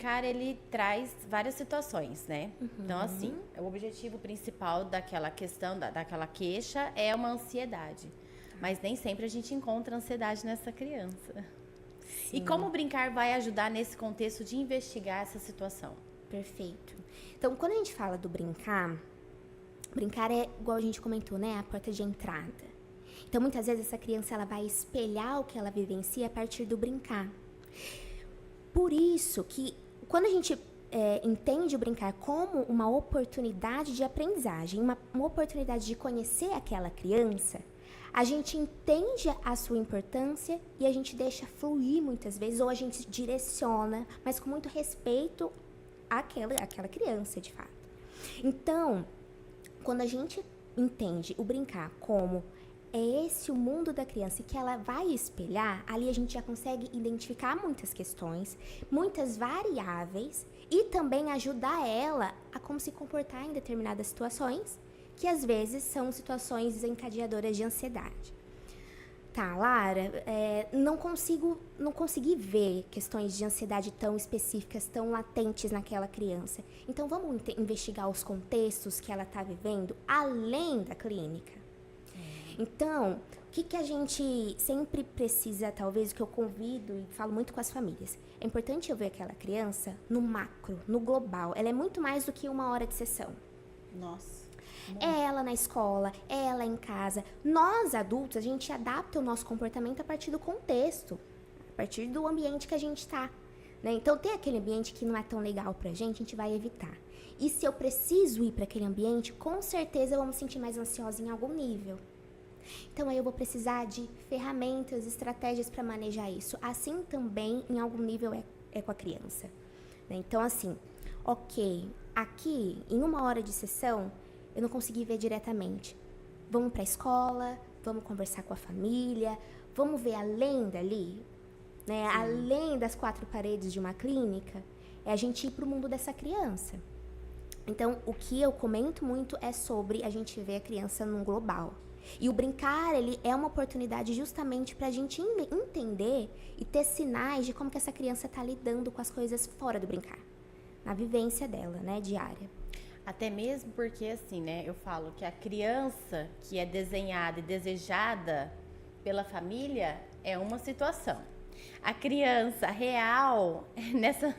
brincar, ele traz várias situações, né? Então, assim, o objetivo principal daquela questão, daquela queixa é uma ansiedade. Mas nem sempre a gente encontra ansiedade nessa criança. Sim. E como brincar vai ajudar nesse contexto de investigar essa situação? Perfeito. Então, quando a gente fala do brincar é, igual a gente comentou, né? A porta de entrada. Então, muitas vezes, essa criança ela vai espelhar o que ela vivencia a partir do brincar. Por isso que, quando a gente entende o brincar como uma oportunidade de aprendizagem, uma oportunidade de conhecer aquela criança, a gente entende a sua importância e a gente deixa fluir muitas vezes, ou a gente direciona, mas com muito respeito àquela criança, de fato. Então, quando a gente entende o brincar como é esse o mundo da criança e que ela vai espelhar, ali a gente já consegue identificar muitas questões, muitas variáveis e também ajudar ela a como se comportar em determinadas situações, que às vezes são situações desencadeadoras de ansiedade. Tá, Lara, não consegui ver questões de ansiedade tão específicas, tão latentes naquela criança. Então, vamos investigar os contextos que ela está vivendo além da clínica. Então, o que a gente sempre precisa, talvez, o que eu convido e falo muito com as famílias, é importante eu ver aquela criança no macro, no global. Ela é muito mais do que 1 hora de sessão. Nossa. É ela na escola, é ela em casa. Nós, adultos, a gente adapta o nosso comportamento a partir do contexto, a partir do ambiente que a gente está. Né? Então, tem aquele ambiente que não é tão legal pra gente, a gente vai evitar. E se eu preciso ir para aquele ambiente, com certeza eu vou me sentir mais ansiosa em algum nível. Então, aí eu vou precisar de ferramentas, estratégias para manejar isso. Assim também, em algum nível, é com a criança. Né? Então, assim, ok, aqui, em 1 hora de sessão, eu não consegui ver diretamente. Vamos para a escola, vamos conversar com a família, vamos ver além dali, né? Além das 4 paredes de uma clínica, é a gente ir para o mundo dessa criança. Então, o que eu comento muito é sobre a gente ver a criança num global. E o brincar, ele é uma oportunidade justamente para a gente entender e ter sinais de como que essa criança está lidando com as coisas fora do brincar, na vivência dela, né, diária. Até mesmo porque, assim, né, eu falo que a criança que é desenhada e desejada pela família é uma situação. A criança real,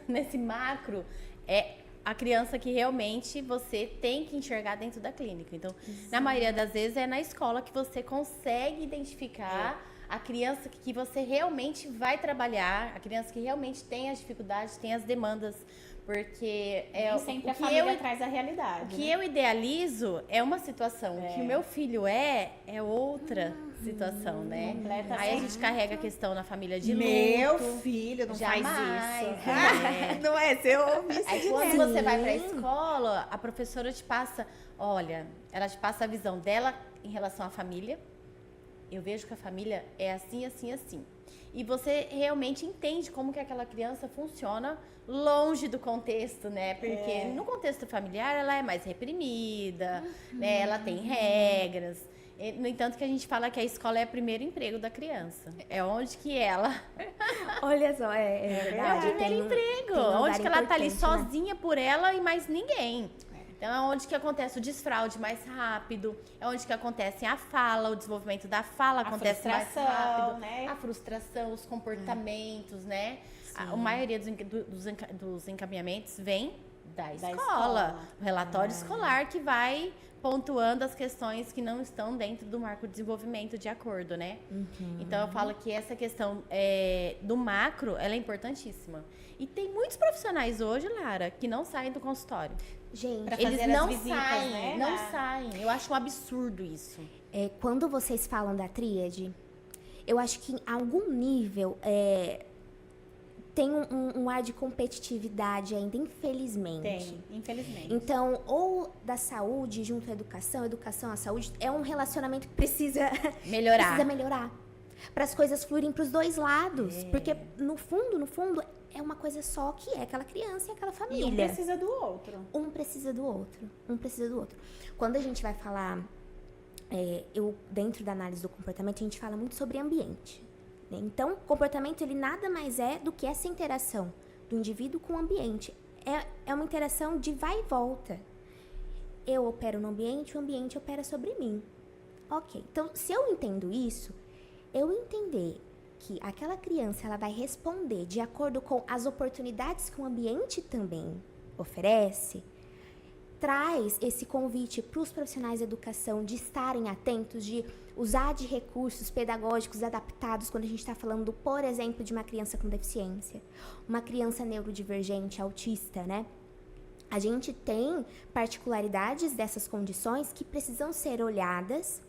nesse macro, é a criança que realmente você tem que enxergar dentro da clínica. Então, na maioria das vezes, é na escola que você consegue identificar a criança que você realmente vai trabalhar, a criança que realmente tem as dificuldades, tem as demandas. Porque nem sempre a família traz a realidade. O que eu idealizo é uma situação, o que o meu filho é outra situação, né? Aí a gente carrega a questão na família de luto. Meu filho não faz isso. Não é? Você ouve isso. Aí quando você vai pra escola, a professora te passa, olha, ela te passa a visão dela em relação à família. Eu vejo que a família é assim, assim, assim. E você realmente entende como que aquela criança funciona longe do contexto, né? Porque no contexto familiar ela é mais reprimida, né? Ela tem regras. No entanto, que a gente fala que a escola é o primeiro emprego da criança. É onde que ela... Olha só, é verdade. É o primeiro emprego. Onde que ela tá ali sozinha, né? Por ela e mais ninguém. Então, é onde que acontece o desfraude mais rápido, é onde que acontece a fala, o desenvolvimento da fala acontece mais rápido, né? A frustração, os comportamentos, né? A maioria dos encaminhamentos vem da escola. O relatório escolar que vai pontuando as questões que não estão dentro do marco de desenvolvimento de acordo, né? Então, eu falo que essa questão do macro, ela é importantíssima. E tem muitos profissionais hoje, Lara, que não saem do consultório. Gente, eles não saem, né? Não saem. Eu acho um absurdo isso. Quando vocês falam da tríade, eu acho que em algum nível tem um ar de competitividade ainda, infelizmente. Tem, infelizmente. Então, ou da saúde junto à educação à saúde, é um relacionamento que precisa melhorar. Para as coisas fluírem para os dois lados. Porque, no fundo, é uma coisa só que é aquela criança e aquela família. E um precisa do outro. Um precisa do outro. Quando a gente vai falar, dentro da análise do comportamento, a gente fala muito sobre ambiente. Né? Então, o comportamento, ele nada mais é do que essa interação do indivíduo com o ambiente. É uma interação de vai e volta. Eu opero no ambiente, o ambiente opera sobre mim. Ok, então se eu entendo isso, eu entender que aquela criança ela vai responder de acordo com as oportunidades que o ambiente também oferece, traz esse convite para os profissionais de educação de estarem atentos, de usar de recursos pedagógicos adaptados quando a gente está falando, por exemplo, de uma criança com deficiência, uma criança neurodivergente, autista, né? A gente tem particularidades dessas condições que precisam ser olhadas,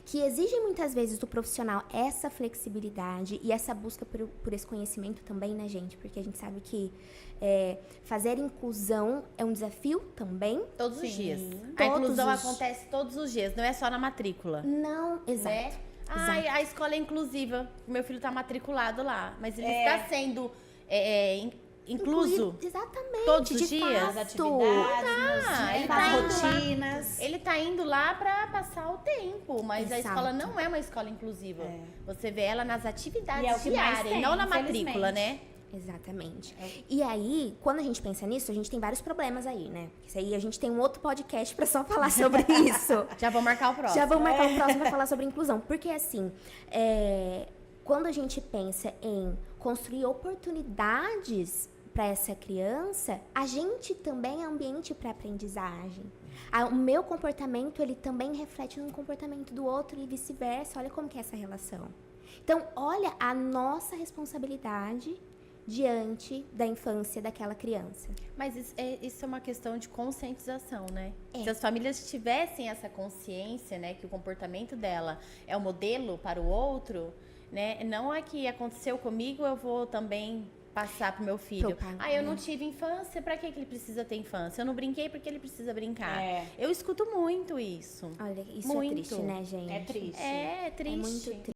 que exigem muitas vezes do profissional essa flexibilidade e essa busca por esse conhecimento também, né, gente? Porque a gente sabe que fazer inclusão é um desafio também. Todos os dias. A Todos inclusão acontece todos os dias, não é só na matrícula. Não, exato. Né? Exato. A escola é inclusiva, meu filho está matriculado lá, mas ele está sendo incluso Exatamente. todos os de dias. fato. Nas atividades, ele nas tá indo rotinas. Ele tá indo lá para passar o tempo, mas a Exato. escola não é uma escola inclusiva. Você vê ela nas E atividades é o que mais diárias, tem, não na matrícula, né? Exatamente. E aí, quando a gente pensa nisso, a gente tem vários problemas aí, né? Isso aí a gente tem um outro podcast pra só falar sobre isso. Já vou marcar o próximo. Já vamos marcar o próximo pra falar sobre inclusão. Porque, assim, quando a gente pensa em construir oportunidades para essa criança, a gente também é ambiente para aprendizagem. O meu comportamento, ele também reflete no comportamento do outro e vice-versa. Olha como que é essa relação. Então, olha a nossa responsabilidade diante da infância daquela criança. Mas isso é uma questão de conscientização, né? É. Se as famílias tivessem essa consciência, né, que o comportamento dela é o modelo para o outro, né? Não é que aconteceu comigo, eu vou também passar pro meu filho. Eu não tive infância, pra que ele precisa ter infância? Eu não brinquei porque ele precisa brincar. Eu escuto muito isso. Olha, isso Muito. é triste, né, gente? É triste. É triste. É muito triste.